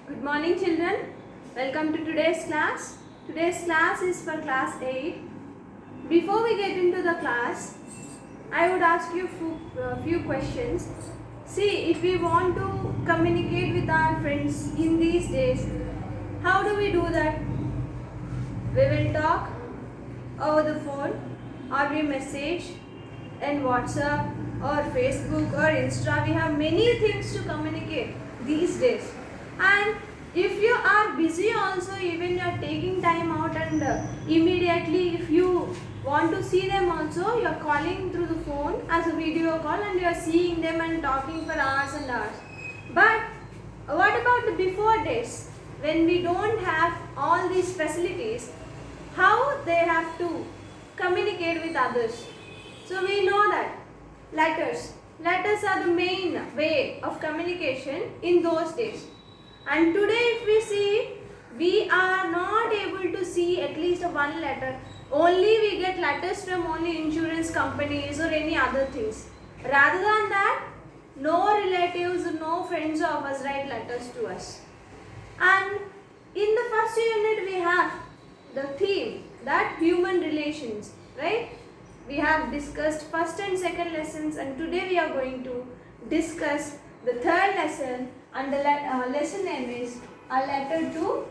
Good morning children. Welcome to today's class. Today's class is for class 8. Before we get into the class, I would ask you a few questions. See, if we want to communicate with our friends in these days, how do we do that? We will talk over the phone or we message in WhatsApp or Facebook or Insta. We have many things to communicate these days. And if you are busy also, even you are taking time out and immediately if you want to see them also, you are calling through the phone as a video call and you are seeing them and talking for hours and hours. But what about the before days when we don't have all these facilities? How they have to communicate with others? So we know that letters are the main way of communication in those days. And today if we see, we are not able to see at least one letter. Only we get letters from only insurance companies or any other things. Rather than that, no relatives, no friends of us write letters to us. And in the first unit we have the theme, that human relations, right? We have discussed first and second lessons, and today we are going to discuss the third lesson, and the lesson name is A Letter to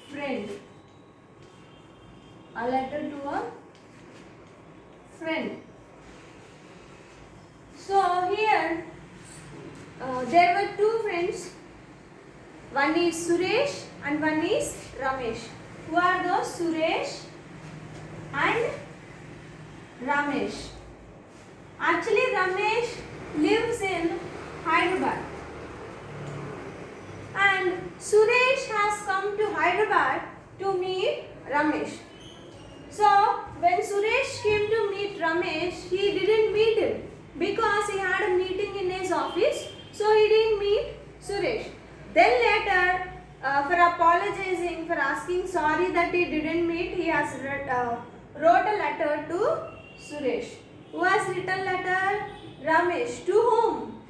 Friend. A letter to a friend. So here there were two friends. One is Suresh and one is Ramesh. Who are those? Suresh and Ramesh. Actually, Ramesh lives in Hyderabad. And Suresh has come to Hyderabad to meet Ramesh. So, when Suresh came to meet Ramesh, he didn't meet him because he had a meeting in his office. So, he didn't meet Suresh. Then later, for apologizing, for asking sorry that he didn't meet, he has wrote a letter to Suresh. Who has written letter? Ramesh. To whom?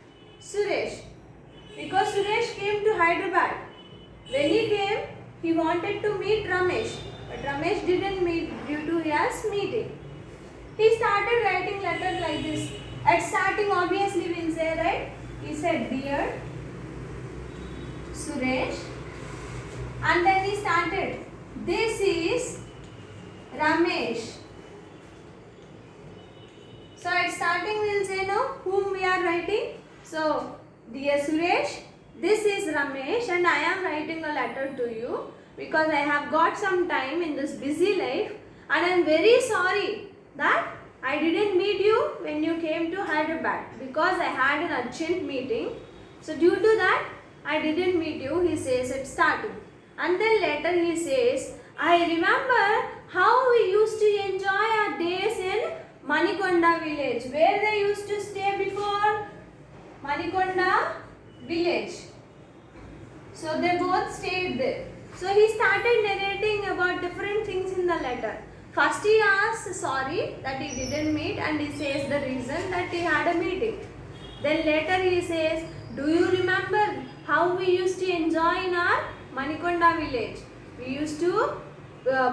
Suresh. Because Suresh came to Hyderabad. When he came, he wanted to meet Ramesh. But Ramesh didn't meet due to his meeting. He started writing letters like this. At starting, obviously, we will say, right? He said, Dear Suresh. And then he started, This is Ramesh. So at starting we will say, no, whom we are writing. So, Dear Suresh, this is Ramesh and I am writing a letter to you because I have got some time in this busy life and I am very sorry that I didn't meet you when you came to Hyderabad because I had an urgent meeting. So due to that, I didn't meet you, he says at starting. And then later he says, I remember how we used to enjoy our days in Manikonda village. Where they used to stay before? Manikonda village. So they both stayed there. So he started narrating about different things in the letter. First he asks sorry that he didn't meet and he says the reason that he had a meeting. Then later he says, do you remember how we used to enjoy in our Manikonda village? We used to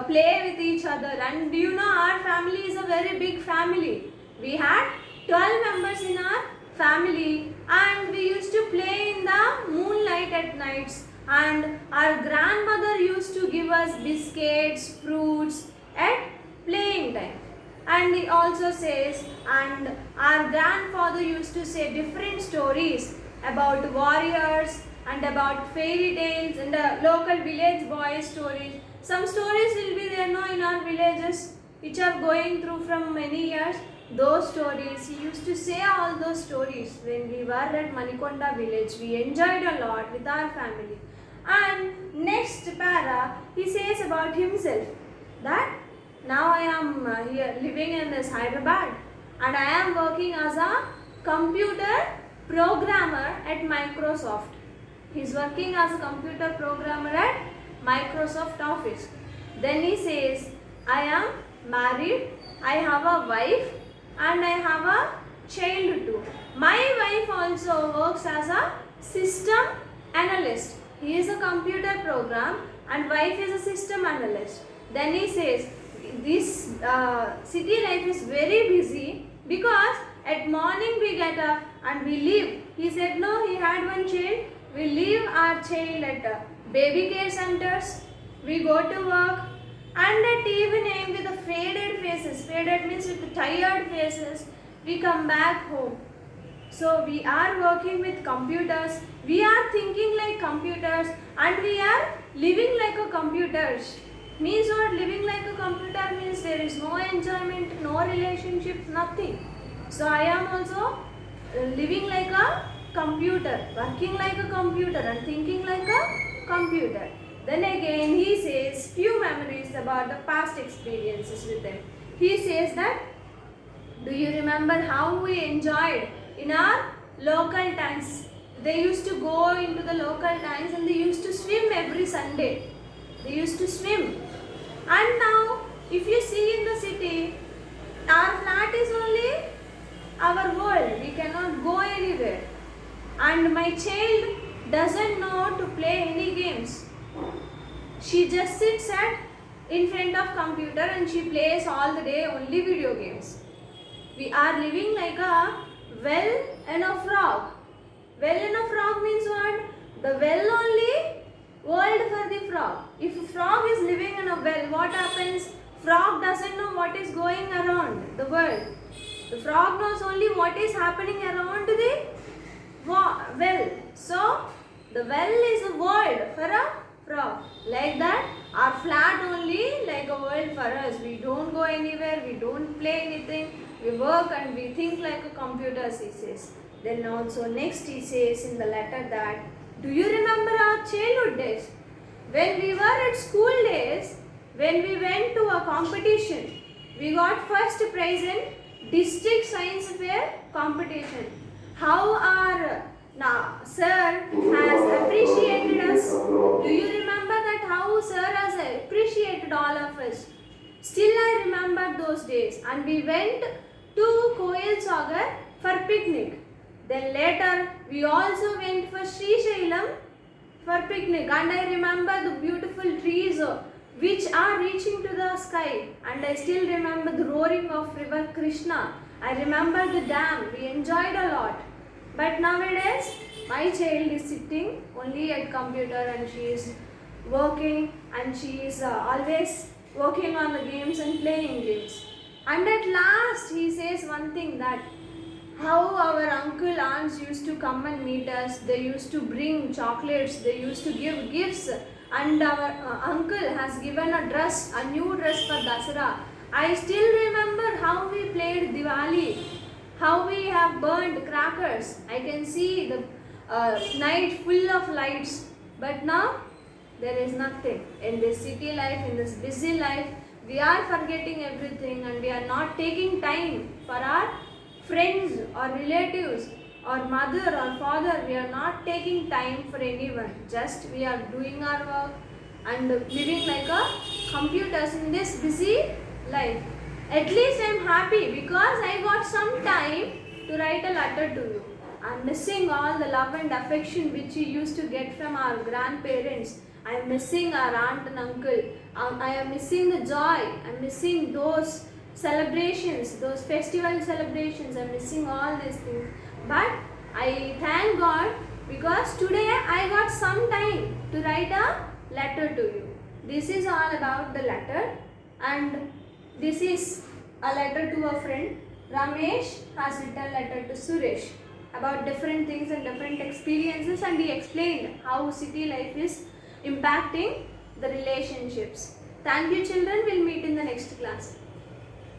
play with each other, and do you know our family is a very big family. We had 12 members in our family and we used to play in the moonlight at nights, and our grandmother used to give us biscuits, fruits at playing time. And he also says, and our grandfather used to say different stories about warriors and about fairy tales and local village boys stories. Some stories will be there no, in our villages which are going through from many years. Those stories, he used to say all those stories when we were at Manikonda village. We enjoyed a lot with our family. And next para, he says about himself that now I am here living in this Hyderabad and I am working as a computer programmer at Microsoft. He is working as a computer programmer at Microsoft Office. Then he says, I am married, I have a wife and I have a child too. My wife also works as a system analyst. he is a computer program and wife is a system analyst. Then he says, this city life is very busy because at morning we get up and we leave. He said no, he had one child. We leave our child at baby care centers. We go to work and at evening with the faded faces, faded means with the tired faces, we come back home. So we are working with computers, we are thinking like computers and we are living like a computers. Means what? Living like a computer means there is no enjoyment, no relationships, nothing. So I am also living like a computer, working like a computer and thinking like a computer. Then again he says few memories about the past experiences with them. He says that, do you remember how we enjoyed in our local tanks? They used to go into the local tanks and they used to swim every Sunday. They used to swim. And now if you see in the city, our flat is only our world. We cannot go anywhere. And my child doesn't know to play any games. She just sits in front of computer and she plays all the day only video games. We are living like a well and a frog. Well and a frog means what? The well only world for the frog. If a frog is living in a well, what happens? Frog doesn't know what is going around the world. The frog knows only what is happening around the well. So the well is a world for a frog. Like that, our flat only like a world for us. We don't go anywhere, we don't play anything. We work and we think like a computer, he says. Then also next he says in the letter that, do you remember our childhood days? When we were at school days, when we went to a competition, we got first prize in district science fair competition. How our sir has appreciated us. Do you remember that how sir has appreciated all of us? Still I remember those days and we went to Koil Sagar for picnic. Then later we also went for Sri Shailam for picnic and I remember the beautiful trees which are reaching to the sky and I still remember the roaring of river Krishna. I remember the dam. We enjoyed a lot. But nowadays my child is sitting only at computer and she is working and she is always working on the games and playing games. And at last he says one thing, that how our uncle aunts used to come and meet us. They used to bring chocolates, they used to give gifts and our uncle has given a dress, a new dress for Dasara. I still remember how we played Diwali, how we have burned crackers. I can see the night full of lights. But now there is nothing. In this city life, in this busy life, we are forgetting everything and we are not taking time for our friends or relatives or mother or father. We are not taking time for anyone. Just we are doing our work and living like a computers in this busy life. At least I am happy because I got some time to write a letter to you. I am missing all the love and affection which we used to get from our grandparents. I am missing our aunt and uncle. I am missing the joy. I am missing those celebrations, those festival celebrations. I am missing all these things. But I thank God because today I got some time to write a letter to you. This is all about the letter, and this is a letter to a friend. Ramesh has written letter to Suresh about different things and different experiences, and he explained how city life is impacting the relationships. Thank you children. We'll meet in the next class.